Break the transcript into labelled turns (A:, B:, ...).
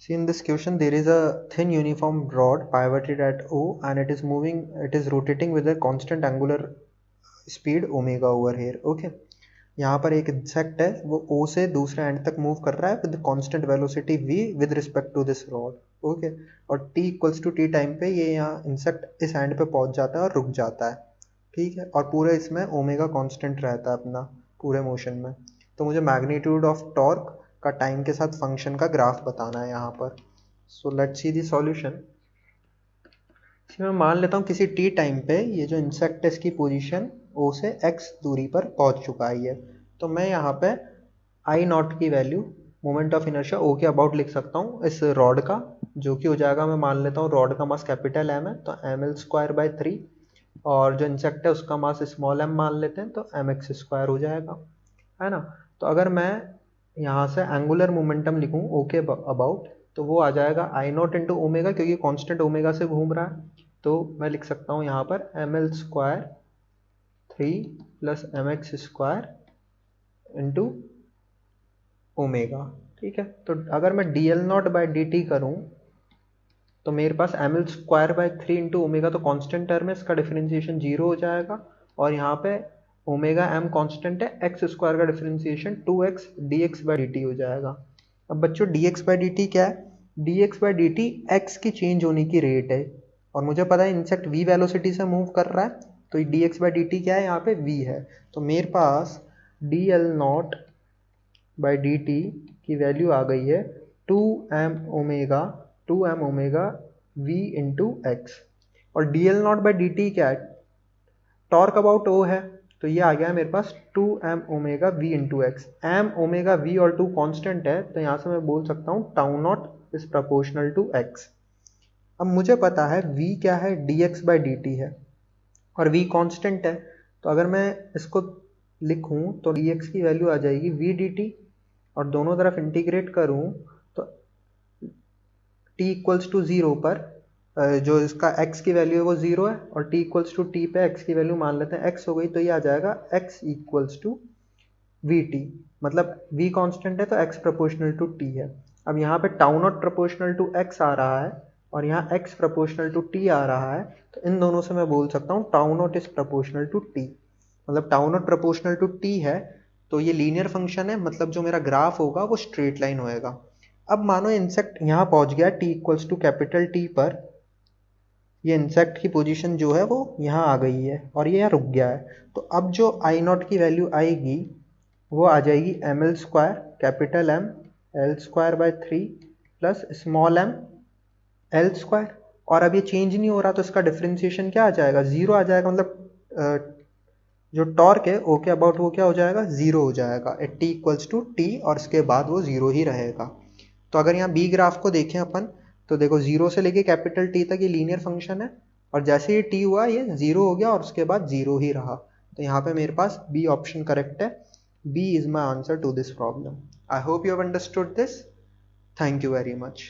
A: See, in this question there is a thin uniform rod pivoted at O and it is rotating with a constant angular speed omega over here. Okay, यहाँ पर एक insect है वो O से दूसरे and तक move कर रहा है with constant velocity v with respect to this rod. Okay, और t equals to t time पे ये यहाँ इंसेक्ट इस एंड पे पहुंच जाता है और रुक जाता है. ठीक है, और पूरे इसमें ओमेगा कांस्टेंट रहता है अपना पूरे मोशन में. तो मुझे मैग्नीट्यूड ऑफ टॉर्क का टाइम के साथ फंक्शन का ग्राफ बताना है यहाँ पर. So let's see the solution. मैं मान लेता हूँ किसी टी टाइम पे ये जो इंसेक्ट है इसकी पोजीशन ओ से एक्स दूरी पर पहुंच चुका है. तो मैं यहाँ पे आई नॉट की वैल्यू मोमेंट ऑफ इनर्शिया ओ के अबाउट लिख सकता हूँ इस रॉड का, जो कि हो जाएगा, मैं मान लेता हूँ रॉड का मास कैपिटल एम है तो एम एल स्क्वायर बाई 3, और जो इंसेक्ट है उसका मास स्मॉल एम मान लेते हैं तो एम एक्स स्क्वायर हो जाएगा, है ना. तो अगर मैं यहाँ से एंगुलर मोमेंटम लिखूँ ओ के अबाउट तो वो आ जाएगा आई नॉट इंटू ओमेगा, क्योंकि कांस्टेंट ओमेगा से घूम रहा है. तो मैं लिख सकता हूँ यहाँ पर m l square 3 plus m x square into omega. ठीक है, तो अगर मैं d l naught by d t करूँ तो मेरे पास m l square by 3 into omega तो कॉन्स्टेंट टर्म है, इसका डिफरेंशिएशन 0 हो जाएगा, और यहाँ पे ओमेगा एम कॉन्स्टेंट है, एक्स स्क्वायर का differentiation 2x d x by d t हो जाएगा. अब बच्चों d x by d t क्या है? D x by d t x की चेंज होने की रेट है, और मुझे पता है इंसेक्ट v वेलोसिटी से मूव कर रहा है, तो d x by d t क्या है? यहाँ पे v है. तो मेरे पास d l naught by d t की वैल्यू आ गई है 2m omega v into x. और d l naught by d t क्या है? टॉर्क अबाउट ओ है, तो ये आ गया है मेरे पास 2m omega v into x. m omega v और 2 कांस्टेंट है, तो यहाँ से मैं बोल सकता हूँ tau naught is proportional to x. अब मुझे पता है v क्या है? dx बाई डी टी है, और v कांस्टेंट है, तो अगर मैं इसको लिखूं तो dx की वैल्यू आ जाएगी v dt, और दोनों तरफ इंटीग्रेट करूं तो t इक्वल्स टू 0 पर जो इसका x की वैल्यू है वो 0 है, और t इक्वल्स टू t पे x की वैल्यू मान लेते हैं x हो गई, तो ये आ जाएगा x equals to v t. मतलब v कांस्टेंट है तो x प्रोपोर्शनल टू t है. अब यहाँ पे tau naught proportional to x आ रहा है और यहाँ x प्रोपोर्शनल टू t आ रहा है, तो इन दोनों से मैं बोल सकता हूँ tau naught is proportional to t. मतलब tau naught proportional to t है तो ये लीनियर फंक्शन है, मतलब जो मेरा ग्राफ होगा वो स्ट्रेट लाइन होएगा. अब मानो इंसेक्ट यहाँ पहुंच गया t equals to capital T पर, ये इंसेक्ट की पोजीशन जो है वो यहाँ आ गई है और ये यहाँ रुक गया है. तो अब जो आई नॉट की वैल्यू आएगी वो आ जाएगी m l square capital M l square by 3 plus small m l square. और अब ये चेंज नहीं हो रहा तो इसका डिफरेंशिएशन क्या आ जाएगा? 0 आ जाएगा. मतलब जो टॉर्क है ओ के अबाउट वो क्या हो जाएगा? 0 हो जाएगा at t equals to t, और इसके बाद वो 0 ही रहेगा. तो अगर यहाँ बी ग्राफ को देखें अपन तो देखो 0 से लेके कैपिटल टी तक ये लीनियर फंक्शन है, और जैसे ये टी हुआ ये 0 हो गया और उसके बाद 0 ही रहा. तो यहाँ पे मेरे पास बी ऑप्शन करेक्ट है. B is my answer to this problem. I hope you have understood this. Thank you very much.